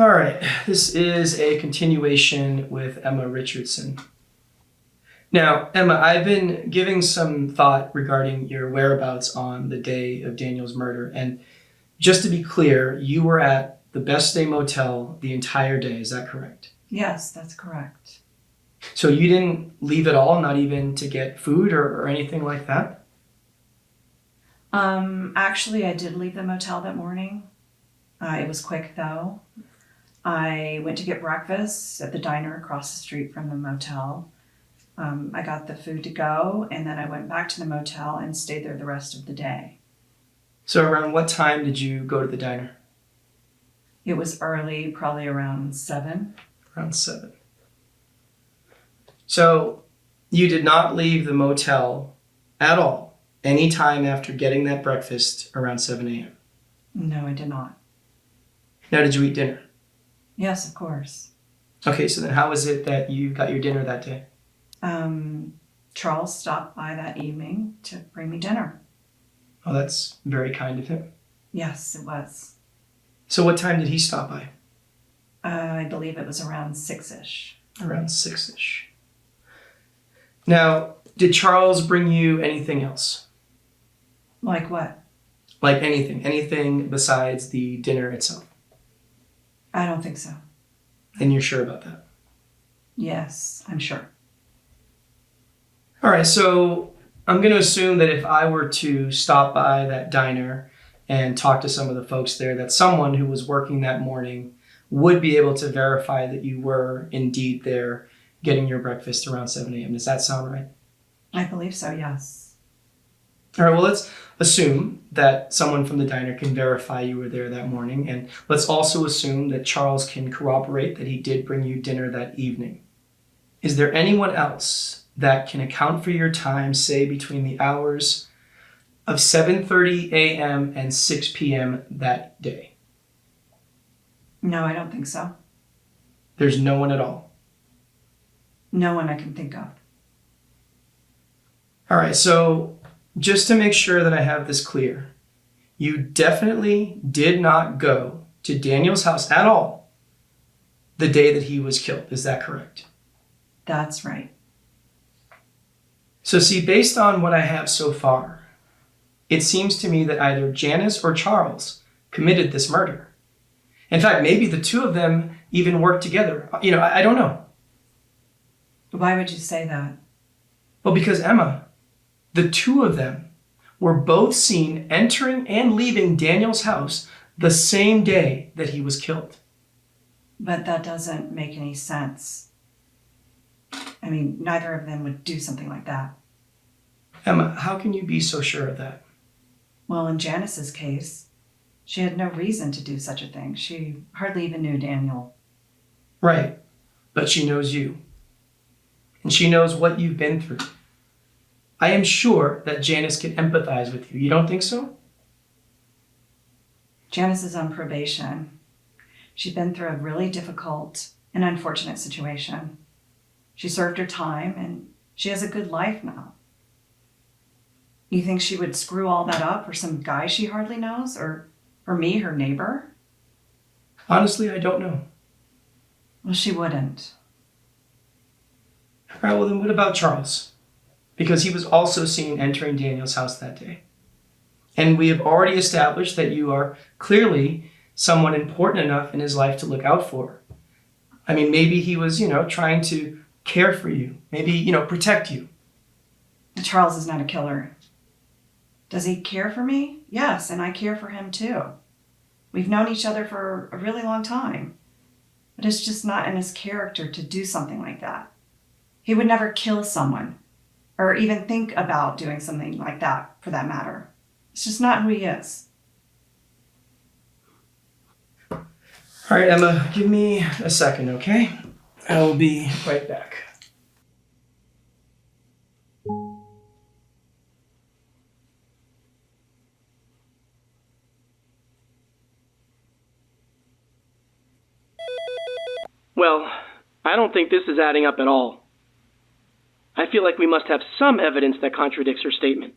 All right, this is a continuation with Emma Richardson. Now, Emma, I've been giving some thought regarding your whereabouts on the day of Daniel's murder. And just to be clear, you were at the Best Day Motel the entire day. Is that correct? Yes, that's correct. So you didn't leave at all, not even to get food or anything like that? Actually, I did leave the motel that morning. It was quick, though. I went to get breakfast at the diner across the street from the motel. I got the food to go, and then I went back to the motel and stayed there the rest of the day. So around what time did you go to the diner? It was early, probably around 7. Around 7. So you did not leave the motel at all any time after getting that breakfast around 7 a.m.? No, I did not. Now, did you eat dinner? Yes, of course. Okay, so then how was it that you got your dinner that day? Charles stopped by that evening to bring me dinner. Oh, that's very kind of him. Yes, it was. So what time did he stop by? I believe it was around 6-ish. Around 6-ish. Now, did Charles bring you anything else? Like what? Like anything besides the dinner itself? I don't think so. And you're sure about that? Yes, I'm sure. All right, so I'm going to assume that if I were to stop by that diner and talk to some of the folks there, that someone who was working that morning would be able to verify that you were indeed there getting your breakfast around 7 a.m. Does that sound right? I believe so, yes. All right, well, let's assume that someone from the diner can verify you were there that morning, and let's also assume that Charles can corroborate that he did bring you dinner that evening. Is there anyone else that can account for your time, say, between the hours of 7:30 a.m. and 6 p.m. that day? No, I don't think so. There's no one at all? No one I can think of. All right, so just to make sure that I have this clear, you definitely did not go to Daniel's house at all the day that he was killed. Is that correct? That's right. So see, based on what I have so far, it seems to me that either Janice or Charles committed this murder. In fact, maybe the two of them even worked together. I don't know. Why would you say that? Well, because Emma, the two of them were both seen entering and leaving Daniel's house the same day that he was killed. But that doesn't make any sense. I mean, neither of them would do something like that. Emma, how can you be so sure of that? Well, in Janice's case, she had no reason to do such a thing. She hardly even knew Daniel. Right, but she knows you. And she knows what you've been through. I am sure that Janice can empathize with you. You don't think so? Janice is on probation. She's been through a really difficult and unfortunate situation. She served her time, and she has a good life now. You think she would screw all that up for some guy she hardly knows? Or for me, her neighbor? Honestly, I don't know. Well, she wouldn't. All right, well then what about Charles? Because he was also seen entering Daniel's house that day. And we have already established that you are clearly someone important enough in his life to look out for. I mean, maybe he was, trying to care for you. Maybe, protect you. Charles is not a killer. Does he care for me? Yes, and I care for him too. We've known each other for a really long time. But it's just not in his character to do something like that. He would never kill someone, or even think about doing something like that, for that matter. It's just not who he is. All right, Emma, give me a second, okay? I will be right back. Well, I don't think this is adding up at all. I feel like we must have some evidence that contradicts her statement.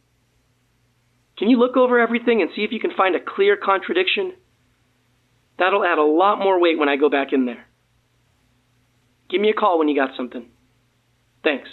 Can you look over everything and see if you can find a clear contradiction? That'll add a lot more weight when I go back in there. Give me a call when you got something. Thanks.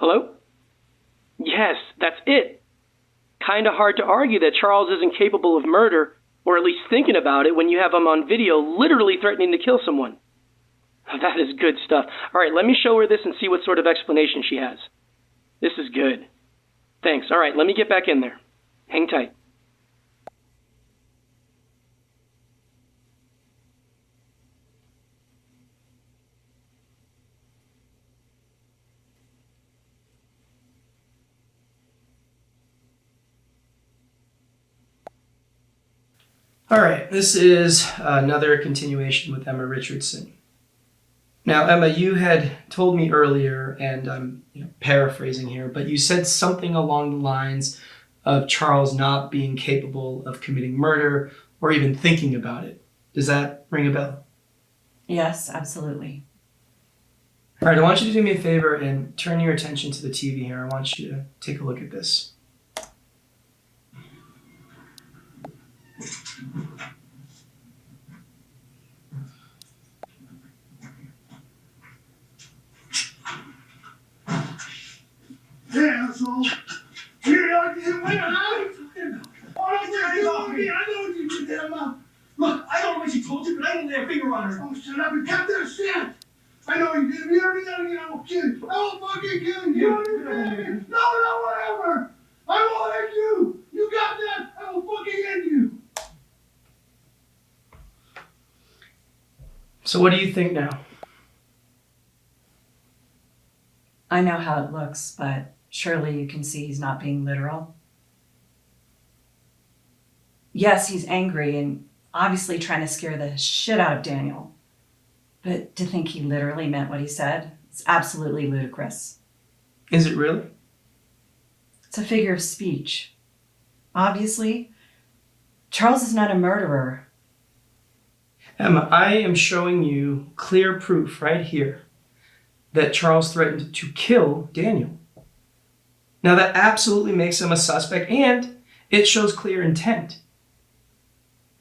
Hello? Yes, that's it. Kinda hard to argue that Charles isn't capable of murder, or at least thinking about it when you have him on video literally threatening to kill someone. That is good stuff. Alright, let me show her this and see what sort of explanation she has. This is good. Thanks. Alright, let me get back in there. Hang tight. All right, this is another continuation with Emma Richardson. Now, Emma, you had told me earlier, and I'm paraphrasing here, but you said something along the lines of Charles not being capable of committing murder or even thinking about it. Does that ring a bell? Yes, absolutely. All right, I want you to do me a favor and turn your attention to the TV here. I want you to take a look at this. So what do you think now? I know how it looks, but surely you can see he's not being literal. Yes, he's angry and obviously trying to scare the shit out of Daniel. But to think he literally meant what he said, it's absolutely ludicrous. Is it really? It's a figure of speech. Obviously, Charles is not a murderer. Emma, I am showing you clear proof right here that Charles threatened to kill Daniel. Now that absolutely makes him a suspect, and it shows clear intent.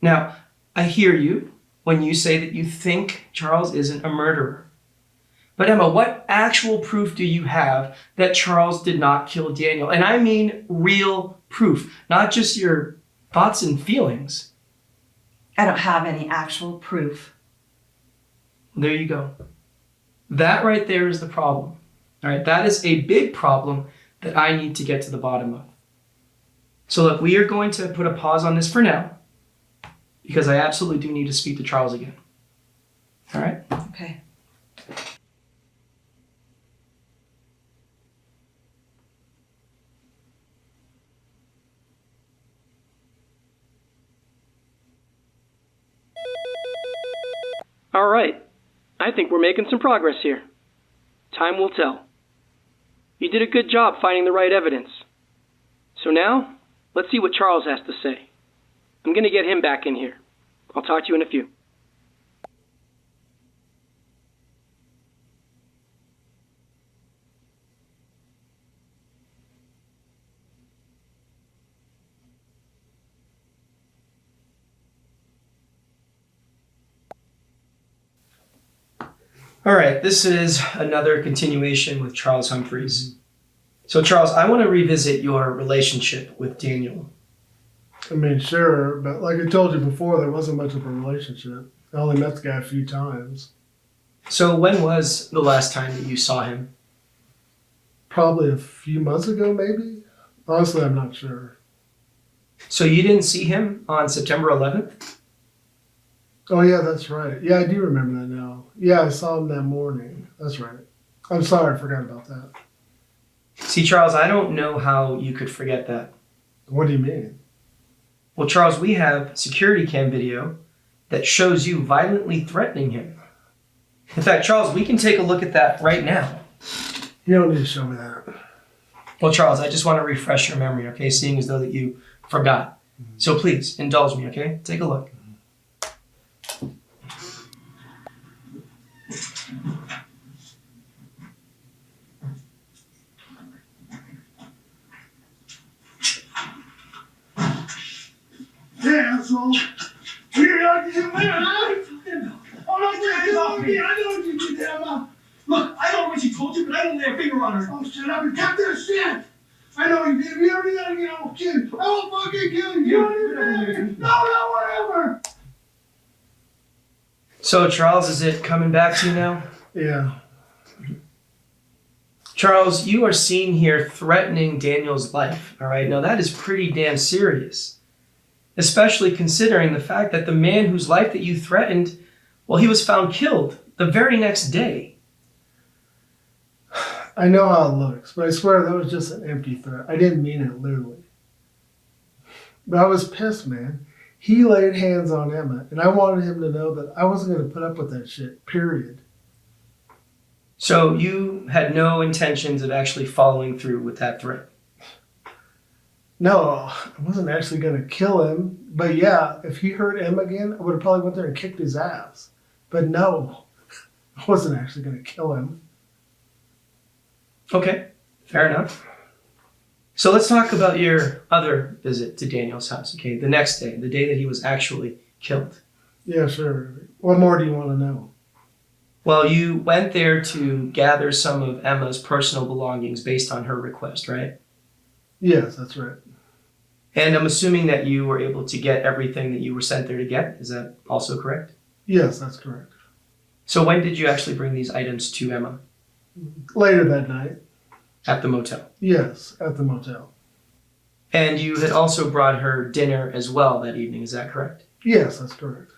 Now, I hear you when you say that you think Charles isn't a murderer. But Emma, what actual proof do you have that Charles did not kill Daniel? And I mean real proof, not just your thoughts and feelings. I don't have any actual proof. There you go. That right there is the problem. All right, that is a big problem that I need to get to the bottom of. So look, we are going to put a pause on this for now because I absolutely do need to speak to Charles again. All right? Okay. All right. I think we're making some progress here. Time will tell. You did a good job finding the right evidence. So now, let's see what Charles has to say. I'm going to get him back in here. I'll talk to you in a few. All right, this is another continuation with Charles Humphreys. So Charles, I want to revisit your relationship with Daniel. I mean, sure, but like I told you before, there wasn't much of a relationship. I only met the guy a few times. So when was the last time that you saw him? Probably a few months ago, maybe? Honestly, I'm not sure. So you didn't see him on September 11th? Oh, yeah, that's right. Yeah, I do remember that now. Yeah, I saw him that morning. That's right. I'm sorry, I forgot about that. See, Charles, I don't know how you could forget that. What do you mean? Well, Charles, we have security cam video that shows you violently threatening him. In fact, Charles, we can take a look at that right now. You don't need to show me that. Well, Charles, I just want to refresh your memory, okay? Seeing as though that you forgot. So please, indulge me, okay? Take a look. Yeah, asshole. You're not you, man. I'm not gonna do it. I know what you did there, Mom. Look, I don't know what she told you, but I didn't lay a finger on her. Oh, shut up and cut this shit. I know you did. You already gotta get off, kid. I will fucking kill you. You understand? No, whatever. So, Charles, is it coming back to you now? Yeah. Charles, you are seen here threatening Daniel's life, all right? Now, that is pretty damn serious, especially considering the fact that the man whose life that you threatened, well, he was found killed the very next day. I know how it looks, but I swear that was just an empty threat. I didn't mean it literally. But I was pissed, man. He laid hands on Emma, and I wanted him to know that I wasn't going to put up with that shit, period. So you had no intentions of actually following through with that threat? No, I wasn't actually going to kill him. But yeah, if he hurt Emma again, I would have probably went there and kicked his ass. But no, I wasn't actually going to kill him. Okay, fair enough. So let's talk about your other visit to Daniel's house, okay? The next day, the day that he was actually killed. Yeah, sure. What more do you want to know? Well, you went there to gather some of Emma's personal belongings based on her request, right? Yes, that's right. And I'm assuming that you were able to get everything that you were sent there to get. Is that also correct? Yes, that's correct. So when did you actually bring these items to Emma? Later that night. At the motel. Yes, at the motel. And you had also brought her dinner as well that evening, is that correct? Yes, that's correct.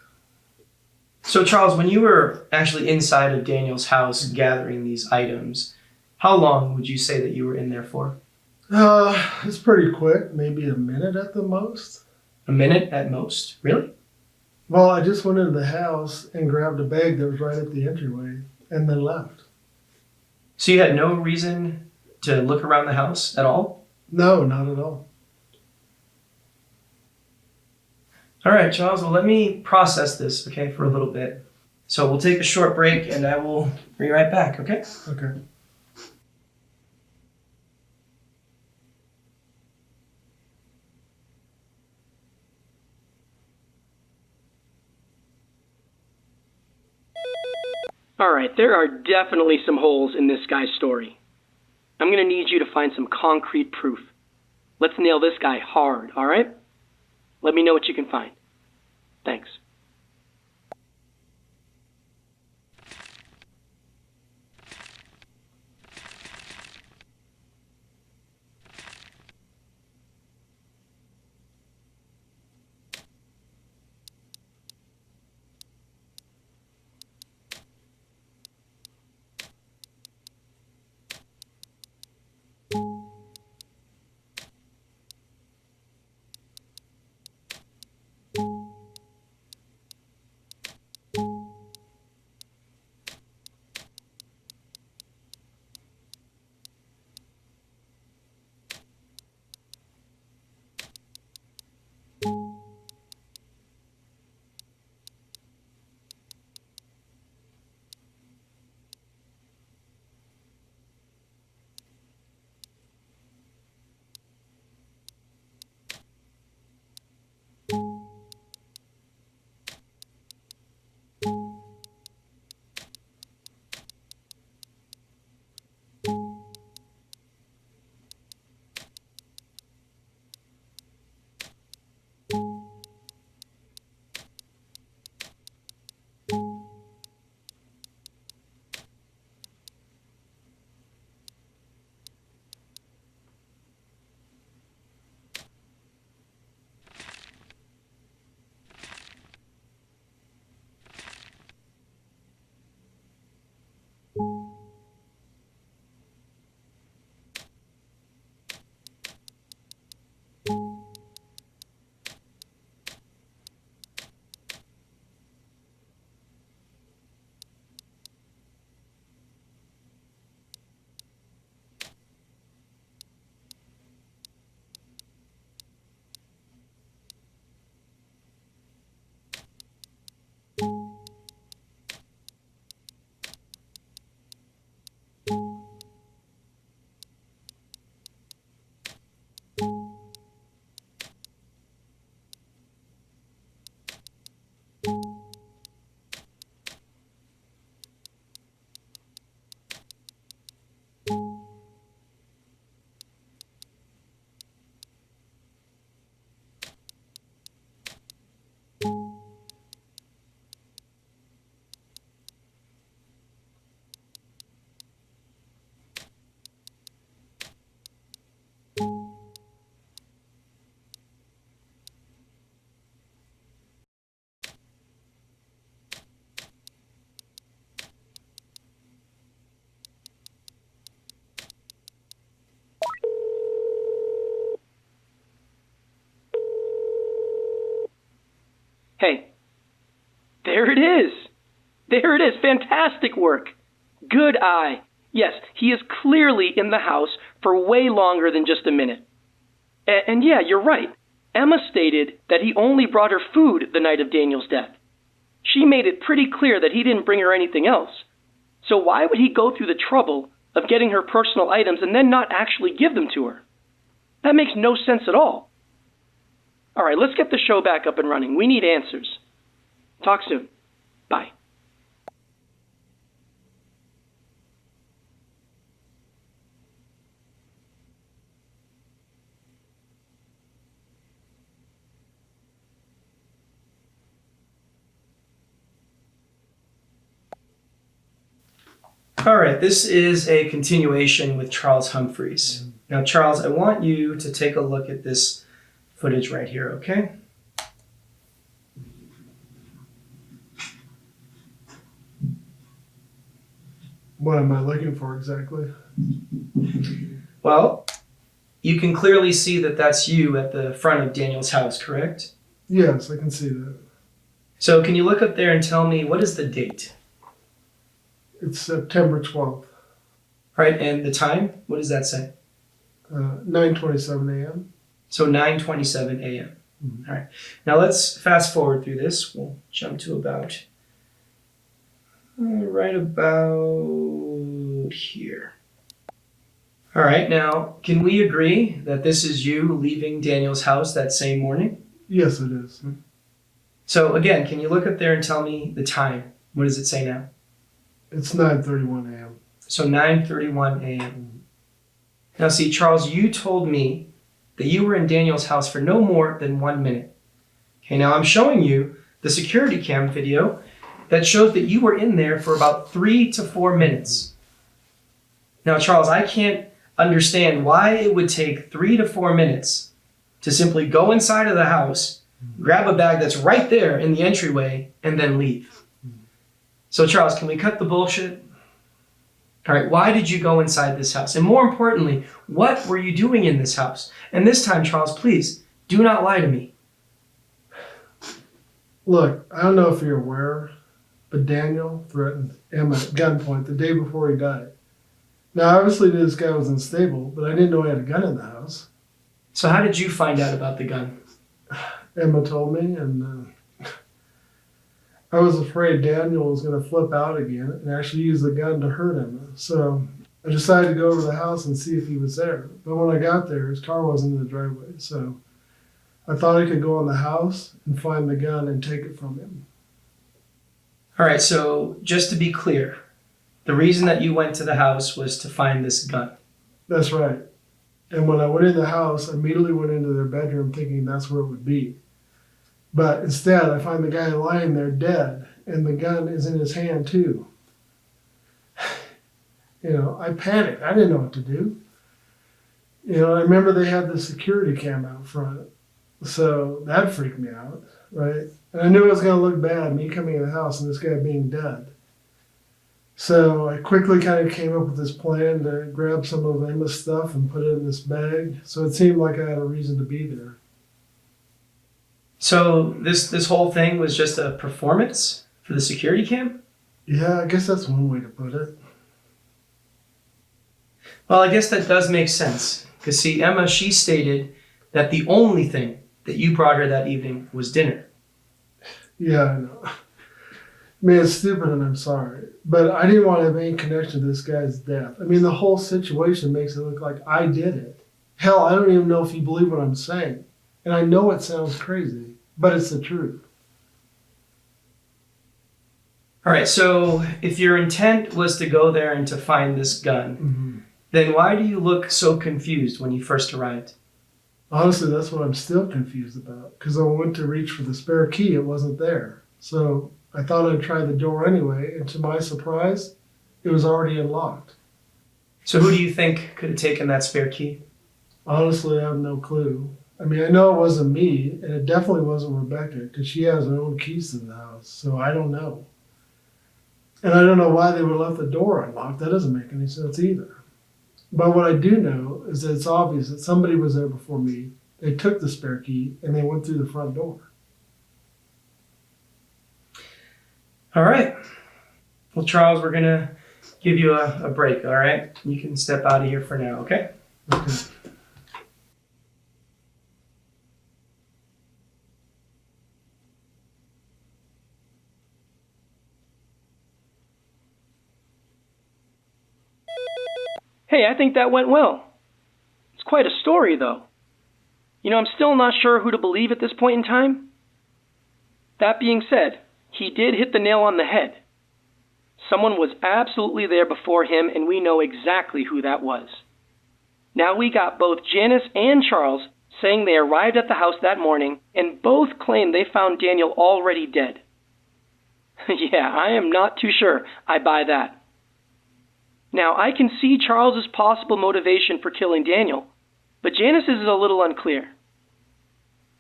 So Charles, when you were actually inside of Daniel's house gathering these items, how long would you say that you were in there for? It's pretty quick, maybe a minute at the most. A minute at most? Really? Well, I just went into the house and grabbed a bag that was right at the entryway and then left. So you had no reason to look around the house at all? No, not at all. All right, Charles, well, let me process this, okay, for a little bit. So we'll take a short break and I will be right back, okay? Okay. All right, there are definitely some holes in this guy's story. I'm going to need you to find some concrete proof. Let's nail this guy hard, all right? Let me know what you can find. Thanks. Hey, there it is. There it is. Fantastic work. Good eye. Yes, he is clearly in the house for way longer than just a minute. And yeah, you're right. Emma stated that he only brought her food the night of Daniel's death. She made it pretty clear that he didn't bring her anything else. So why would he go through the trouble of getting her personal items and then not actually give them to her? That makes no sense at all. All right, let's get the show back up and running. We need answers. Talk soon. Bye. All right, this is a continuation with Charles Humphreys. Now, Charles, I want you to take a look at this footage right here, okay? What am I looking for exactly? Well, you can clearly see that that's you at the front of Daniel's house, correct? Yes, I can see that. So can you look up there and tell me what is the date? It's September 12th, All right, and the time? What does that say? 9:27 a.m. So 9:27 a.m. All right. Now let's fast forward through this. We'll jump to about right about here. All right. Now, can we agree that this is you leaving Daniel's house that same morning? Yes, it is. So again, can you look up there and tell me the time? What does it say now? It's 9:31 a.m. So 9:31 a.m. Now see, Charles, you told me that you were in Daniel's house for no more than 1 minute. Okay, now I'm showing you the security cam video that shows that you were in there for about 3 to 4 minutes. Now, Charles, I can't understand why it would take 3 to 4 minutes to simply go inside of the house, grab a bag that's right there in the entryway, and then leave. So, Charles, can we cut the bullshit? All right, why did you go inside this house? And more importantly, what were you doing in this house? And this time, Charles, please, do not lie to me. Look, I don't know if you're aware, but Daniel threatened Emma at gunpoint the day before he died. Now, obviously, this guy was unstable, but I didn't know he had a gun in the house. So how did you find out about the gun? Emma told me, and I was afraid Daniel was going to flip out again and actually use the gun to hurt Emma. So I decided to go over to the house and see if he was there. But when I got there, his car wasn't in the driveway. So I thought I could go in the house and find the gun and take it from him. All right, so just to be clear, the reason that you went to the house was to find this gun. That's right. And when I went in the house, I immediately went into their bedroom thinking that's where it would be. But instead, I find the guy lying there dead, and the gun is in his hand too. I panicked. I didn't know what to do. I remember they had the security cam out front, so that freaked me out, right? And I knew it was going to look bad, me coming in the house and this guy being dead. So I quickly kind of came up with this plan to grab some of Emma's stuff and put it in this bag. So it seemed like I had a reason to be there. So this whole thing was just a performance for the security cam? Yeah, I guess that's one way to put it. Well, I guess that does make sense. Because see, Emma, she stated that the only thing that you brought her that evening was dinner. Yeah, I know. I mean, it's stupid and I'm sorry. But I didn't want to have any connection to this guy's death. I mean, the whole situation makes it look like I did it. Hell, I don't even know if you believe what I'm saying. And I know it sounds crazy, but it's the truth. All right, so if your intent was to go there and to find this gun, then why do you look so confused when you first arrived? Honestly, that's what I'm still confused about. Because I went to reach for the spare key, it wasn't there. So I thought I'd try the door anyway, and to my surprise, it was already unlocked. So who do you think could have taken that spare key? Honestly, I have no clue. I mean, I know it wasn't me, and it definitely wasn't Rebecca, because she has her own keys to the house, so I don't know. And I don't know why they would have left the door unlocked. That doesn't make any sense either. But what I do know is that it's obvious that somebody was there before me. They took the spare key, and they went through the front door. All right. Well, Charles, we're going to give you a break, all right? You can step out of here for now, okay? Okay. Hey, I think that went well. It's quite a story, though. I'm still not sure who to believe at this point in time. That being said, he did hit the nail on the head. Someone was absolutely there before him, and we know exactly who that was. Now we got both Janice and Charles saying they arrived at the house that morning, and both claim they found Daniel already dead. Yeah, I am not too sure I buy that. Now, I can see Charles's possible motivation for killing Daniel, but Janice's is a little unclear.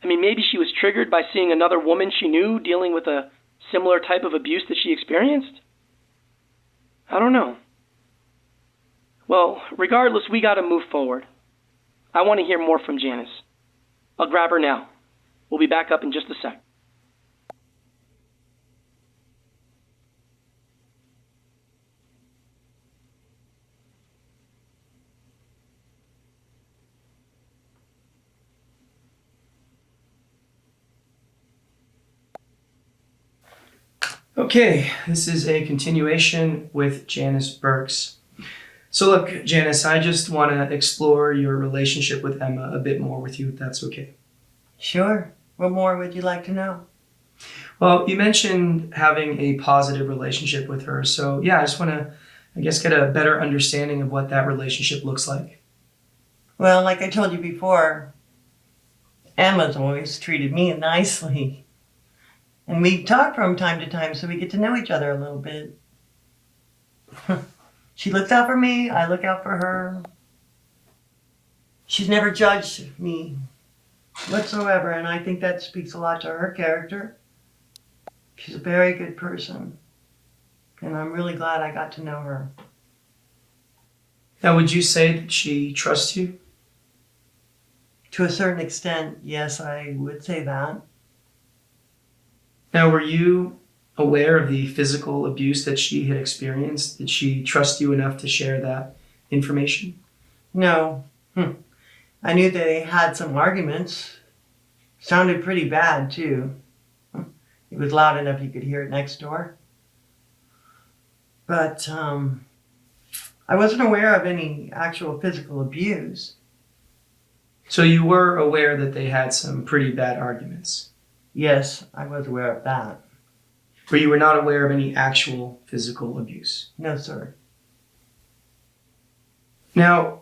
I mean, maybe she was triggered by seeing another woman she knew dealing with a similar type of abuse that she experienced? I don't know. Well, regardless, we gotta move forward. I want to hear more from Janice. I'll grab her now. We'll be back up in just a sec. Okay, this is a continuation with Janice Burks. So look, Janice, I just want to explore your relationship with Emma a bit more with you, if that's okay. Sure. What more would you like to know? Well, you mentioned having a positive relationship with her, so yeah, I just want to, get a better understanding of what that relationship looks like. Well, like I told you before, Emma's always treated me nicely. And we talk from time to time so we get to know each other a little bit. She looks out for me, I look out for her. She's never judged me whatsoever, and I think that speaks a lot to her character. She's a very good person, and I'm really glad I got to know her. Now, would you say that she trusts you? To a certain extent, yes, I would say that. Now, were you aware of the physical abuse that she had experienced? Did she trust you enough to share that information? No. I knew they had some arguments. Sounded pretty bad, too. It was loud enough you could hear it next door. But I wasn't aware of any actual physical abuse. So you were aware that they had some pretty bad arguments, Yes, I was aware of that. but you were not aware of any actual physical abuse. No, sir. Now,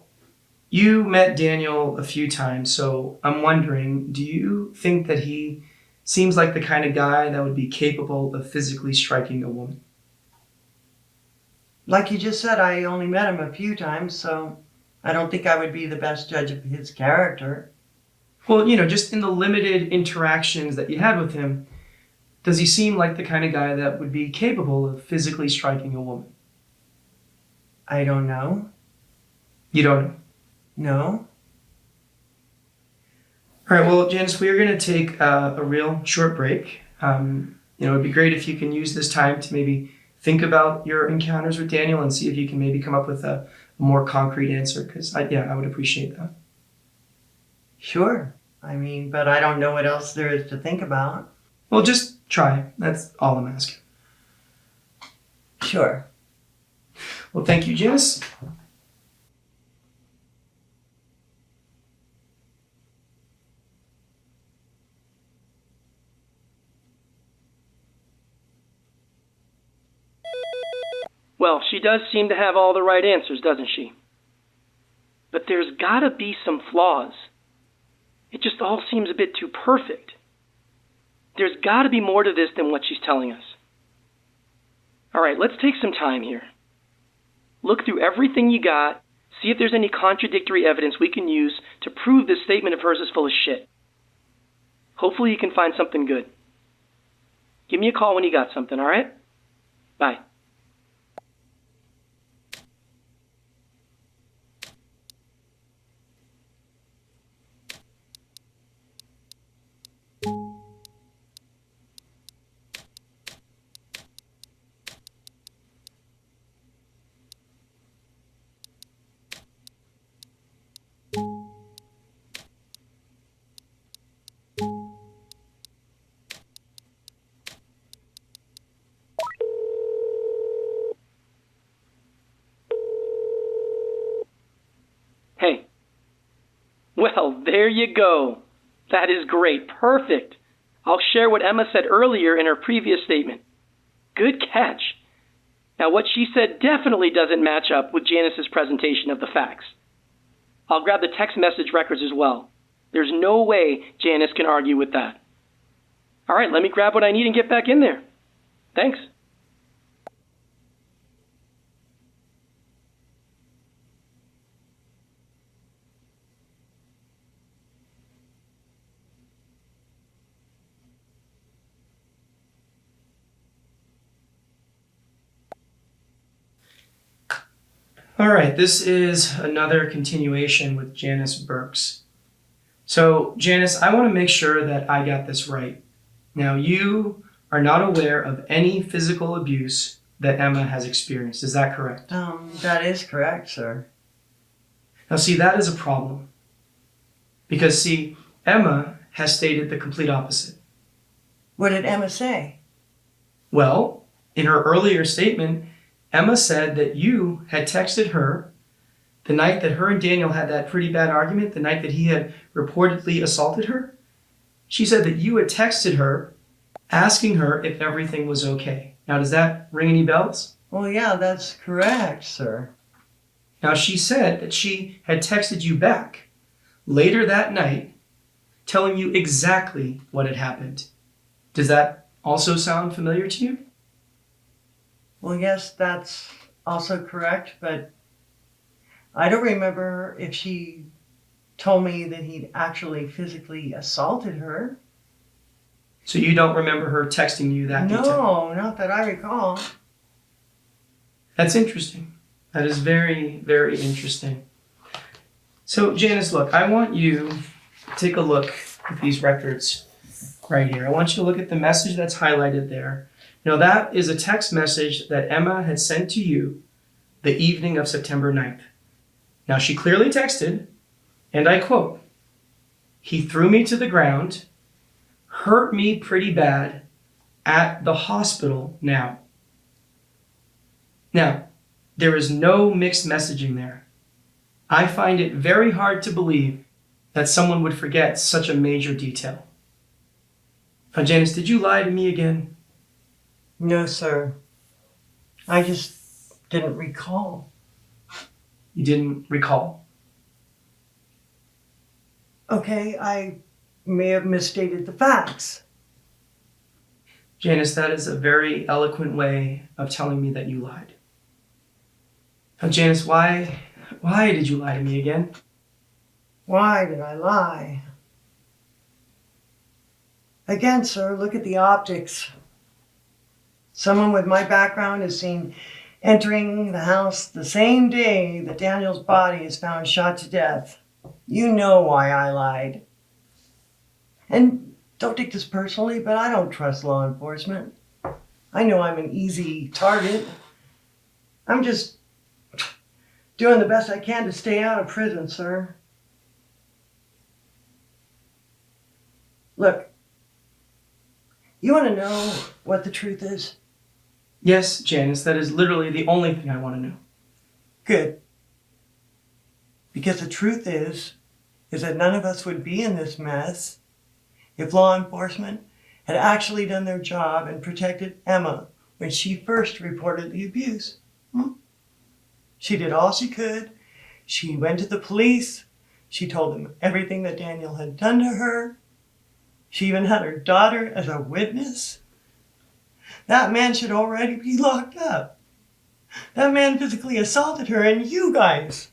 you met Daniel a few times, so I'm wondering, do you think that he seems like the kind of guy that would be capable of physically striking a woman? Like you just said, I only met him a few times, so I don't think I would be the best judge of his character. Well, just in the limited interactions that you had with him, does he seem like the kind of guy that would be capable of physically striking a woman? I don't know. You don't know. No. All right, well, Janice, we are going to take a real short break. It'd be great if you can use this time to maybe think about your encounters with Daniel and see if you can maybe come up with a more concrete answer, because I would appreciate that. Sure. But I don't know what else there is to think about. Well, just try. That's all I'm asking. Sure. Well, thank you, Janice. Well, she does seem to have all the right answers, doesn't she? But there's gotta be some flaws. It just all seems a bit too perfect. There's gotta be more to this than what she's telling us. All right, let's take some time here. Look through everything you got, see if there's any contradictory evidence we can use to prove this statement of hers is full of shit. Hopefully you can find something good. Give me a call when you got something, all right? Bye. Hey. Well, there you go. That is great. Perfect. I'll share what Emma said earlier in her previous statement. Good catch. Now, what she said definitely doesn't match up with Janice's presentation of the facts. I'll grab the text message records as well. There's no way Janice can argue with that. All right, let me grab what I need and get back in there. Thanks. All right, this is another continuation with Janice Burks. So, Janice, I want to make sure that I got this right. Now, you are not aware of any physical abuse that Emma has experienced. Is that correct? That is correct, sir. Now, see, that is a problem. Because, see, Emma has stated the complete opposite. What did Emma say? Well, in her earlier statement, Emma said that you had texted her the night that her and Daniel had that pretty bad argument, the night that he had reportedly assaulted her. She said that you had texted her asking her if everything was okay. Now, does that ring any bells? Well, yeah, that's correct, sir. Now, she said that she had texted you back later that night telling you exactly what had happened. Does that also sound familiar to you? Well, yes, that's also correct, but I don't remember if she told me that he'd actually physically assaulted her. So you don't remember her texting you that detail? No, not that I recall. That's interesting. That is very, very interesting. So, Janice, look, I want you to take a look at these records right here. I want you to look at the message that's highlighted there. Now, that is a text message that Emma had sent to you the evening of September 9th. Now, she clearly texted, and I quote, "He threw me to the ground, hurt me pretty bad, at the hospital now." Now, there is no mixed messaging there. I find it very hard to believe that someone would forget such a major detail. Now, Janice, did you lie to me again? No, sir. I just didn't recall. You didn't recall. Okay, I may have misstated the facts. Janice, that is a very eloquent way of telling me that you lied. Now, Janice, why did you lie to me again? Why did I lie? Again, sir, look at the optics. Someone with my background is seen entering the house the same day that Daniel's body is found shot to death. You know why I lied. And don't take this personally, but I don't trust law enforcement. I know I'm an easy target. I'm just doing the best I can to stay out of prison, sir. Look, you want to know what the truth is? Yes, Janice, that is literally the only thing I want to know. Good. Because the truth is that none of us would be in this mess if law enforcement had actually done their job and protected Emma when she first reported the abuse. She did all she could. She went to the police. She told them everything that Daniel had done to her. She even had her daughter as a witness. That man should already be locked up. That man physically assaulted her, and you guys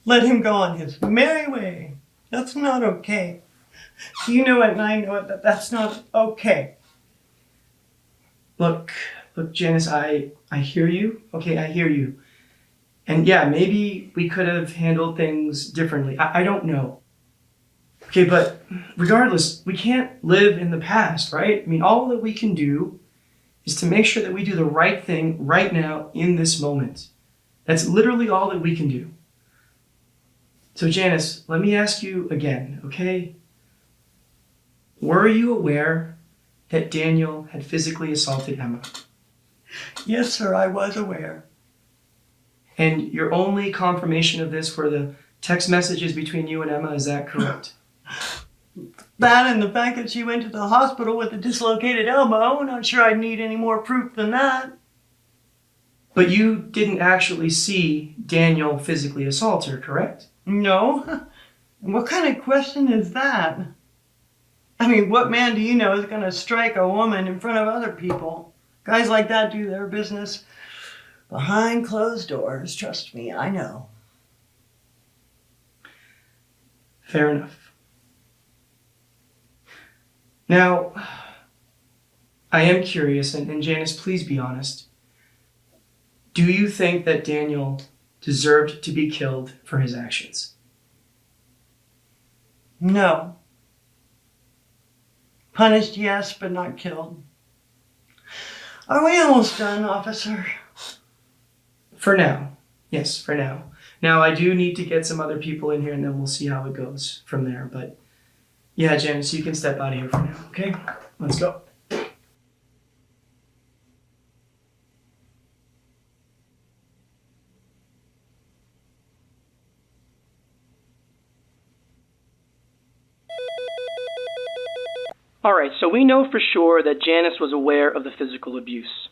let him go on his merry way. That's not okay. You know it, and I know it, that that's not okay. Look, Janice, I hear you. Okay, I hear you. And yeah, maybe we could have handled things differently. I don't know. Okay, but regardless, we can't live in the past, right? I mean, all that we can do is to make sure that we do the right thing right now in this moment. That's literally all that we can do. So, Janice, let me ask you again, okay? Were you aware that Daniel had physically assaulted Emma? Yes, sir, I was aware. And your only confirmation of this were the text messages between you and Emma, is that correct? That and the fact that she went to the hospital with a dislocated elbow. Not sure I'd need any more proof than that. But you didn't actually see Daniel physically assault her, correct? No. What kind of question is that? I mean, what man do you know is going to strike a woman in front of other people? Guys like that do their business behind closed doors. Trust me, I know. Fair enough. Now, I am curious, and Janice, please be honest. Do you think that Daniel deserved to be killed for his actions? No. Punished, yes, but not killed. Are we almost done, officer? For now. Yes, for now. Now, I do need to get some other people in here, and then we'll see how it goes from there. But yeah, Janice, you can step out of here for now, okay? Let's go. Alright, so we know for sure that Janice was aware of the physical abuse.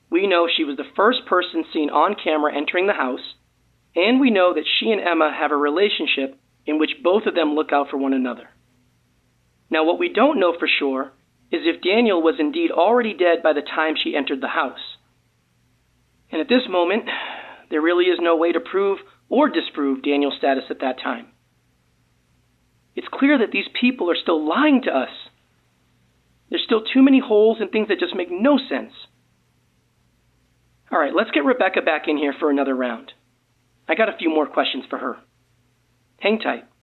We know she was the first person seen on camera entering the house, and we know that she and Emma have a relationship in which both of them look out for one another. Now, what we don't know for sure is if Daniel was indeed already dead by the time she entered the house. And at this moment, there really is no way to prove or disprove Daniel's status at that time. It's clear that these people are still lying to us. There's still too many holes and things that just make no sense. All right, let's get Rebecca back in here for another round. I got a few more questions for her. Hang tight.